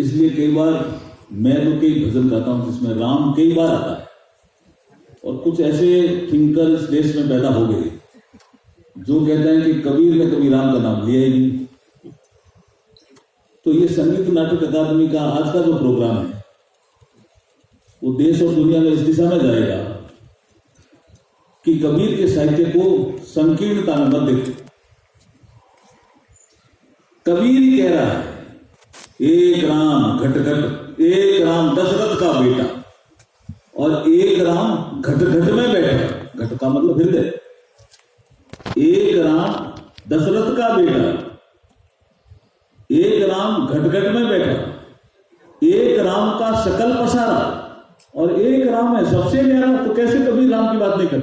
इसलिए कई बार मैं तो कई भजन गाता हूं जिसमें राम कई बार आता है, और कुछ ऐसे थिंकर इस देश में पैदा हो गए जो कहते हैं कि कबीर ने कभी राम का नाम लिया ही नहीं। तो ये संगीत नाटक अकादमी का आज का जो प्रोग्राम है वो देश और दुनिया में इस दिशा में जाएगा कि कबीर के साहित्य को संकीर्णता में मत देखो। कबीर ही कह रहा है, एक राम घट घट, एक राम दशरथ का बेटा, और एक राम घट घट में बैठा। घट का मतलब हृदय। एक राम दशरथ का बेटा, एक राम घट घट में बैठा, एक राम का शकल पसारा, और एक राम है सबसे न्यारा। तो कैसे कबीर राम की बात नहीं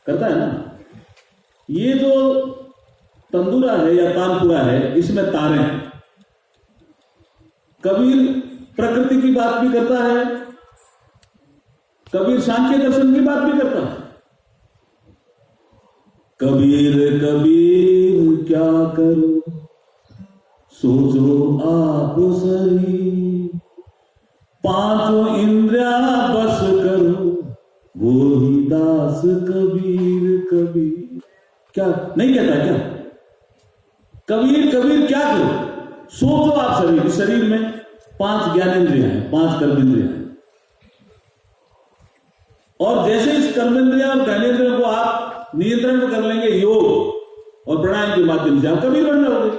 करता है ना। ये जो तंदूरा है या तानपुरा है, इसमें तारे हैं। कबीर प्रकृति की बात भी करता है, कबीर सांख्य दर्शन की बात भी करता है। कबीर कबीर क्या करो, सोचो आप सही, पांचों इंद्रिया बस करो, वो ही दास कबीर कबीर। क्या नहीं कहता क्या? कबीर कबीर क्या करो, सोचो आप शरीर। इस शरीर में 5 ज्ञानेंद्रियां हैं, 5 कर्मेंद्रियां हैं, और जैसे इस कर्मेंद्रिया और ज्ञानेंद्रियों को आप नियंत्रण कर लेंगे योग और प्राणायाम के माध्यम से, आप कबीर बन जाओगे।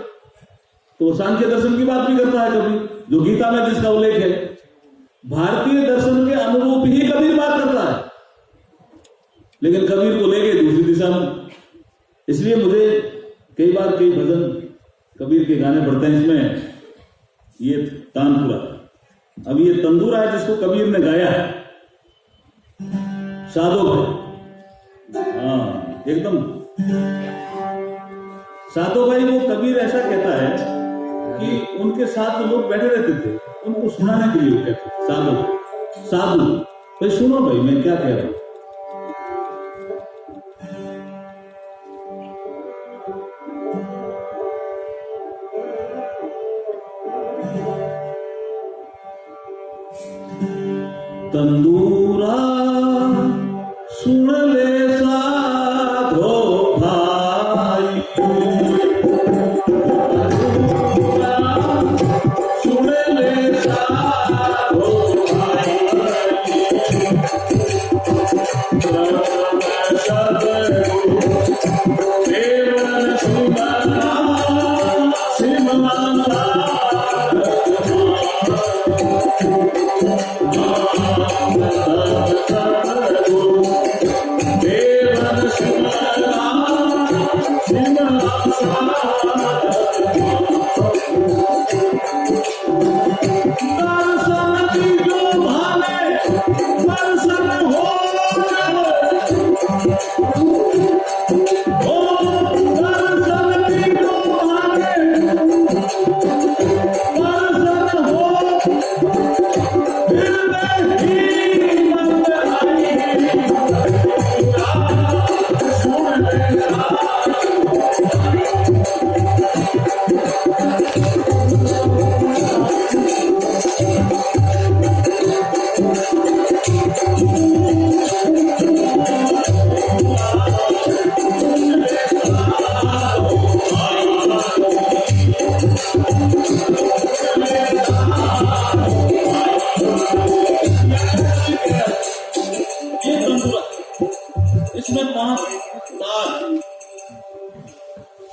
तो सांख्य दर्शन की बात भी करता है कबीर, जो गीता में जिसका उल्लेख है। भारतीय दर्शन के अनुरूप ही कबीर बात करता है, लेकिन कबीर को लेके दूसरी दिशा में। इसलिए मुझे कई बार कई भजन कबीर के गाने पढ़ते हैं। इसमें ये तानपुरा, अब ये तंदूरा है जिसको कबीर ने गाया है, साधो भाई। हाँ एकदम साधो भाई। वो कबीर ऐसा कहता है कि उनके साथ लोग बैठे रहते थे, उनको सुनाने के लिए कहते थे साधु साधु भाई, सुनो भाई मैं क्या कह रहा हूं। तंदूरा सुन ले साधो भाई, तंदूरा सुन ले साधो भाई, देवन सुमना सिमला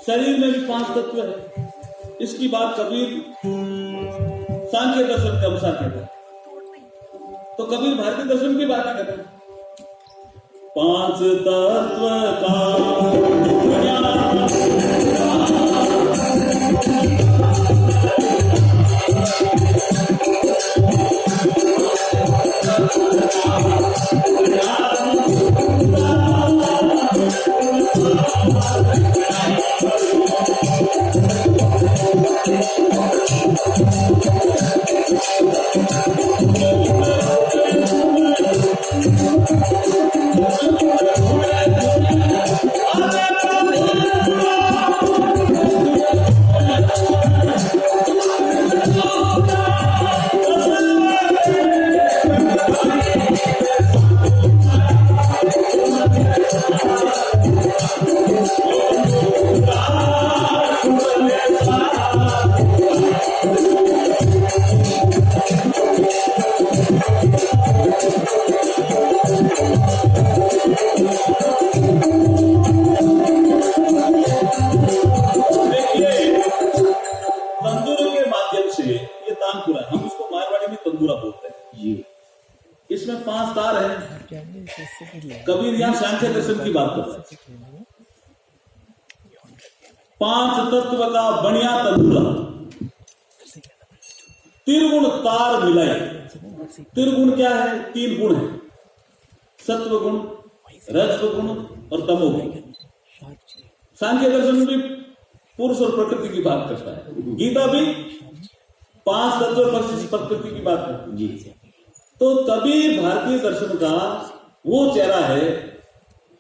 शरीर में भी 5 तत्व है। इसकी बात कबीर सांख्य दर्शन के अनुसार कहता है, तो कबीर भारतीय दर्शन की बात नहीं करता। 5 तत्व का इसमें 5 तार हैं। कबीर यहाँ सांख्य दर्शन की बात करता है। 5 तत्व का बनिया तंदूरा, त्रिगुण तार मिलाई। त्रिगुण क्या है? 3 गुण है, सत्व गुण, रजत गुण और तमो गुण। सांख्य दर्शन भी पुरुष और प्रकृति की बात करता है, गीता भी 5 तत्व प्रकृति की बात करती है। तो कबीर भारतीय दर्शन का वो चेहरा है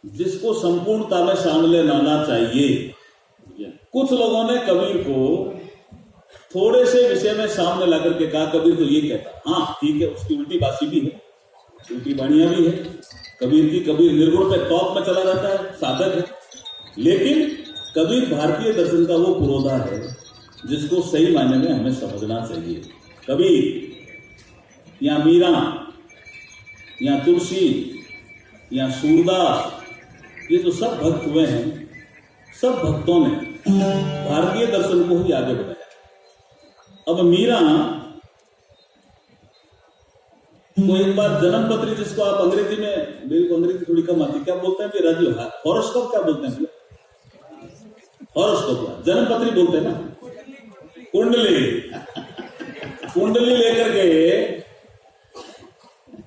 जिसको संपूर्णता में शामिल लाना चाहिए। कुछ लोगों ने कबीर को थोड़े से विषय में सामने ला करके कहा कबीर तो ये कहता, हाँ ठीक है, उसकी उल्टी बासी भी है, उल्टी वाणियां भी है कबीर की। कबीर निर्गुण पे टॉप में चला जाता है, साधक है। लेकिन कबीर भारतीय दर्शन का वो पुरोधा है जिसको सही मायने में हमें समझना चाहिए। कबीर या मीरा या तुलसी या सूरदास, ये जो सब भक्त हुए हैं, सब भक्तों ने भारतीय दर्शन को ही आगे बढ़ाया। अब मीरा को एक बार जन्मपत्री, जिसको आप अंग्रेजी में, मेरी को अंग्रेजी थोड़ी कम आती, क्या बोलते हैं राजू? हॉरोस्कोप क्या बोलते हैं? हॉरोस्कोप, जन्मपत्री बोलते हैं ना, कुंडली। कुंडली लेकर के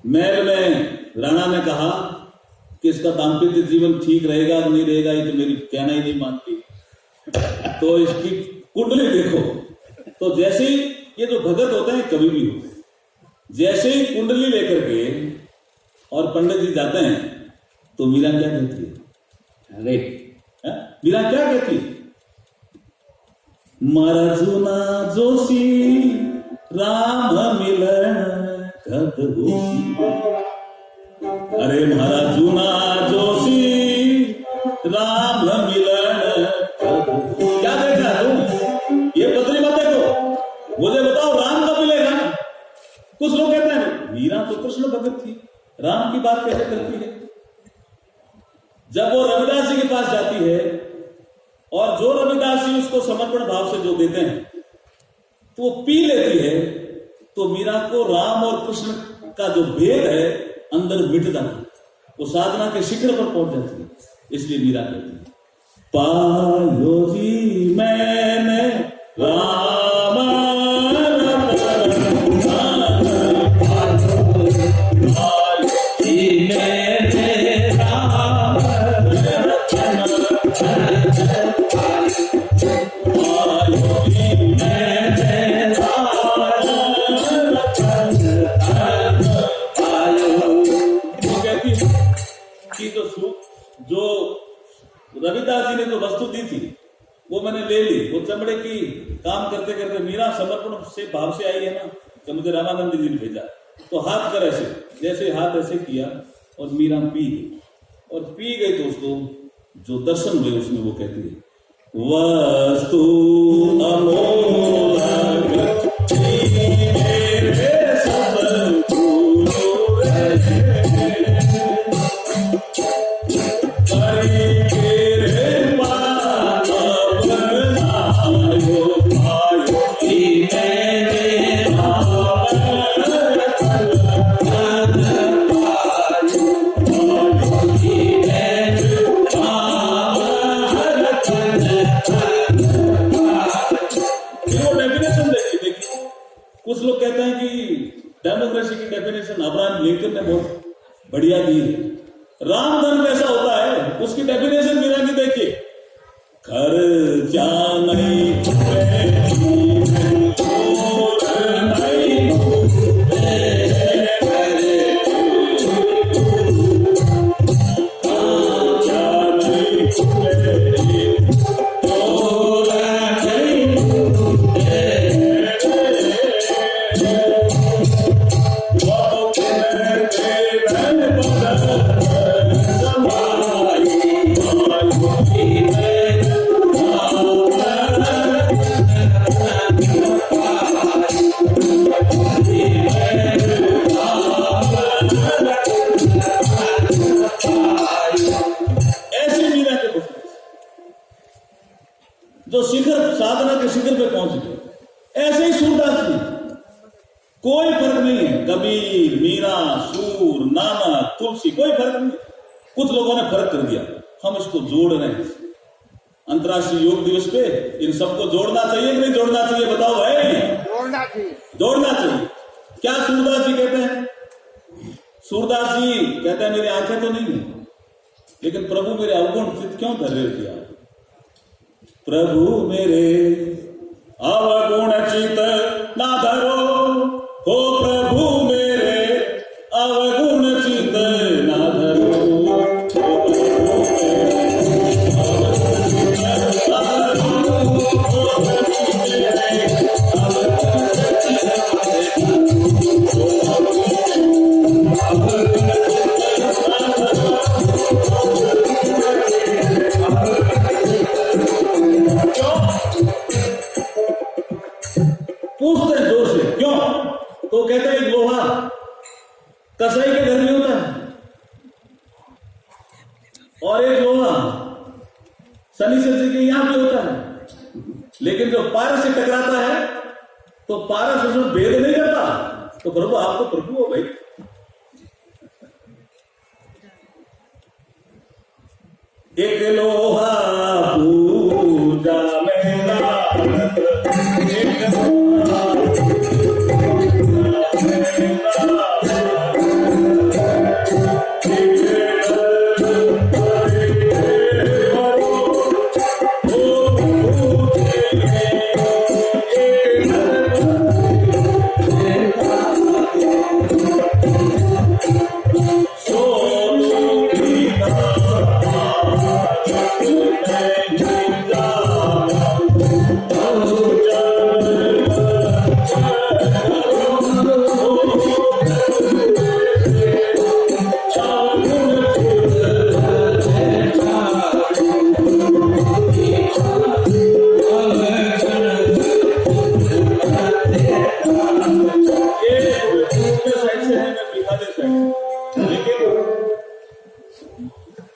महल में राणा ने कहा कि इसका दाम्पत्य जीवन ठीक रहेगा कि नहीं रहेगा, ये तो मेरी कहना ही नहीं मानती, तो इसकी कुंडली देखो। तो जैसे ही ये जो भगत होते हैं, कभी भी होते हैं, जैसे ही कुंडली लेकर के और पंडित जी जाते हैं तो मीरा क्या कहती है? अरे मीरा क्या कहती है? मारा जुना जोशी राम मिलन कद होशी। अरे मारा जुना जोशी राम मिलन कद होशी। क्या देखा तुम? ये पत्री मत देखो, मुझे बताओ राम कब मिलेगा? कुछ लोग कहते हैं मीरा तो कृष्ण भगत थी, राम की बात कैसे करती है? जब वो रविदास जी के पास जाती है और जो रविदास जी उसको समर्पण भाव से जो देते हैं तो वो पी लेती है, तो मीरा को राम और कृष्ण का जो भेद है अंदर मिट जाता है, वो साधना के शिखर पर पहुंच जाती है। इसलिए मीरा कहती है, पायो जी मैंने राम जो रविदास जी ने जो वस्तु दी थी वो मैंने ले ली। वो चमड़े की काम करते करते मीरा समर्पण से भाव से आई है ना, तो मुझे रामानंद जी ने भेजा, तो हाथ कर ऐसे, जैसे हाथ ऐसे किया और मीरा पी गई। और पी गई तो उसको जो दर्शन हुए उसमें वो कहती है, वस्तु अमोलक डेमोक्रेसी की डेफिनेशन अब्राहम लिंकन ने बहुत बढ़िया दी है। रामधन कैसा होता है उसकी डेफिनेशन मीरा की देखिए, घर जा नहीं जो शिखर साधना के शिखर पे पहुंच गए। ऐसे ही सूरदास जी कोई फर्क नहीं है। कबीर, मीरा, सूर, नानक, तुलसी, कोई फर्क नहीं। कुछ लोगों ने फर्क कर दिया, हम इसको जोड़ रहे हैं। अंतर्राष्ट्रीय योग दिवस पे इन सबको जोड़ना चाहिए कि नहीं जोड़ना चाहिए? बताओ भाई। जोड़ना चाहिए, जोड़ना चाहिए। क्या सूरदास जी कहते हैं? सूरदास जी कहते हैं मेरी आंखें तो नहीं है, लेकिन प्रभु मेरे अवगुण चित्त क्यों धर रहे थे आप? प्रभु मेरे अवगुण चित्त ना धरो, हो प्रभु मेरे अवगुण चित्त ना धरो। पूछते हैं जोर से क्यों? तो कहते हैं लोहा कसाई के घर में होता है, और एक लोहा शनिचर जी के यहां भी होता है, लेकिन जो पारस से टकराता है तो पारस उसमें भेद नहीं करता। तो प्रभु आप तो प्रभु हो भाई। एक लोहा पूजा में लागत, एक लोहा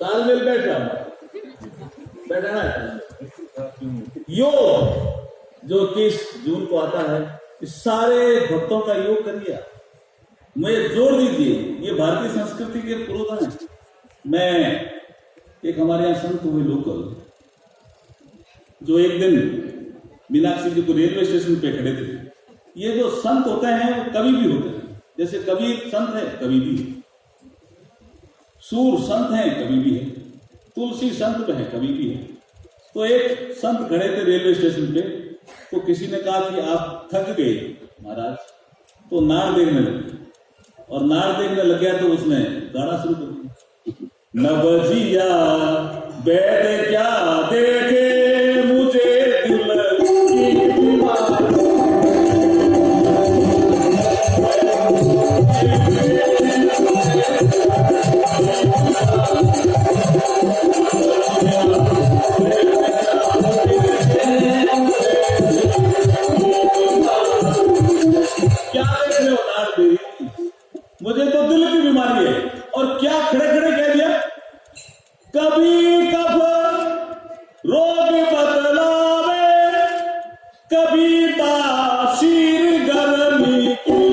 तालमेल बैठा है। योग जो 21 जून को आता है, इस सारे भक्तों का योग करिए, मुझे जोड़ दीजिए। ये भारतीय संस्कृति के पुरोधा है। मैं एक हमारे यहाँ संत हुए लोकल, जो एक दिन मीनाक्षी जी को रेलवे स्टेशन पे खड़े थे। ये जो संत होते हैं वो कभी भी होते हैं, जैसे कबीर संत है कभी भी है, सूर संत है कभी भी है, तुलसी संत है कभी भी है। तो एक संत खड़े थे रेलवे स्टेशन पे, तो किसी ने कहा कि आप थक गए महाराज, तो नार देखने लगे, और नार देखने लग गया तो उसने गाना शुरू कर दिया। नवजिया बैठ क्या देखे मुझे दिल की बीमारी, मुझे तो दिल की बीमारी है। और क्या खड़े खड़े कह दिया, कभी कफ रोग बतलावे, कभी तासीर गर्मी की,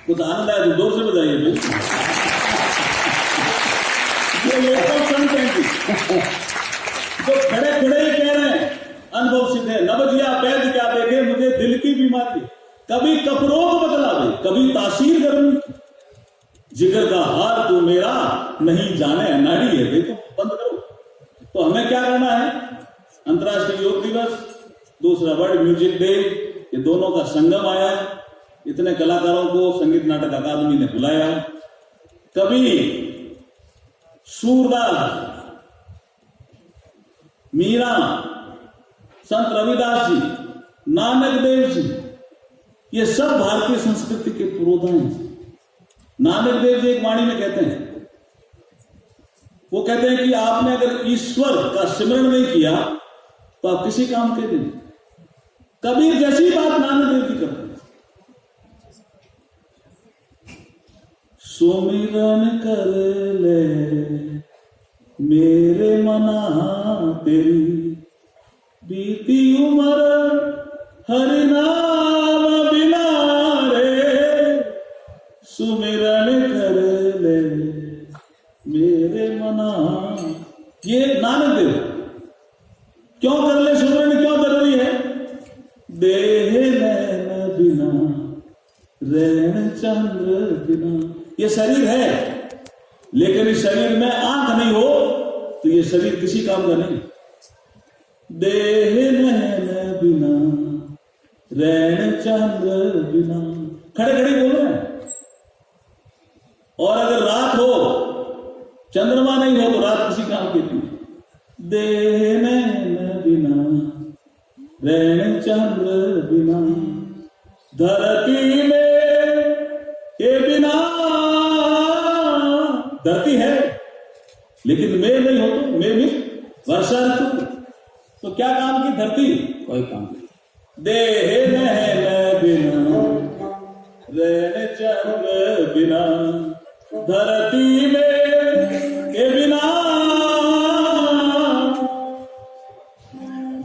कुछ आनंद आया तो जोर से बताइए भाई। ये लोग संत हैं जो खड़े खड़े ही कह रहे हैं, अनुभव सिद्ध है। नवजिया वैद्य क्या देखे मुझे दिल की बीमारी, कभी कपरोग बतलावे, कभी तासीर गर्मी, जिगर का हार तू मेरा नहीं जाने नाड़ी है। देखो बंद करो। तो हमें क्या करना है? अंतर्राष्ट्रीय योग दिवस, दूसरा वर्ल्ड म्यूजिक डे, ये दोनों का संगम आया। इतने कलाकारों को संगीत नाटक अकादमी ने बुलाया। कबीर, सूरदास, मीरा, संत रविदास जी, नानक देव जी, ये सब भारतीय संस्कृति के पुरोधा हैं। नानक देव जी एक वाणी में कहते हैं, वो कहते हैं कि आपने अगर ईश्वर का सिमरण नहीं किया तो आप किसी काम के नहीं। कबीर जैसी बात नानक देव जी करते हैं। सुमिरन कर ले मेरे मना तेरी, बीती उम्र हरि नाम बिना रे, सुमिरन कर ले मेरे मना। ये नानक देव क्यों कर ले सुमिरन, क्यों जरूरी है? देह नैन बिना रैन चंद्र बिना। ये शरीर है, लेकिन इस शरीर में आंख नहीं हो तो ये शरीर किसी काम का नहीं। देह नैन बिना रैन चंद्र बिना, खड़े खड़े बोल रहे हैं। और अगर रात हो, चंद्रमा नहीं हो तो रात किसी काम की नहीं। देह नैन बिना रैन चंद्र बिना, धरती में ये बिना, धरती है लेकिन मेघ नहीं हो तो मेघ में वर्षा ऋतु, तो क्या काम की धरती? कोई काम नहीं। देह नैन बिना रैन चंद्र बिना, धरती में ये बिना,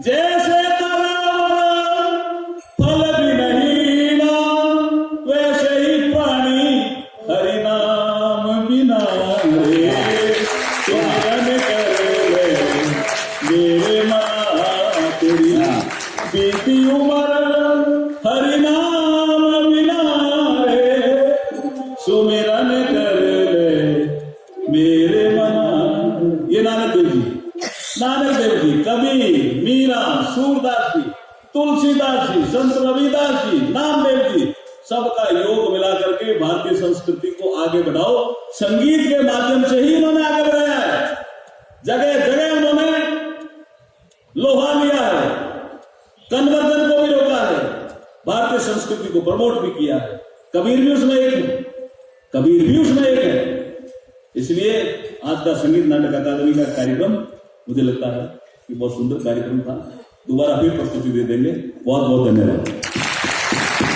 जैसे फल भी नहीं ना, वैसे ही प्राणी हरि नाम बिना रे, सुमिरन कर ले मेरे मां तेरी, बीती उम्र हरि नाम बिना रे, सुमिरन कर ले मेरे मां। ये नानक देव जी, नानक देव जी, कबीर, मीरा, सूरदास जी, तुलसीदास जी, संत रविदास जी, नामदेव जी, सबका योग मिला करके भारतीय संस्कृति को आगे बढ़ाओ। संगीत के माध्यम से ही उन्होंने आगे बढ़ाया है। जगह जगह उन्होंने लोहा लिया है, कन्वर्जन को भी रोका है, भारतीय संस्कृति को प्रमोट भी किया है। कबीर भी उसमें एक है, कबीर भी उसमें एक है। इसलिए आज का संगीत नाटक अकादमी का कार्यक्रम मुझे लगता है कि बहुत सुंदर कार्यक्रम था। दोबारा फिर प्रस्तुति दे देंगे। बहुत बहुत धन्यवाद।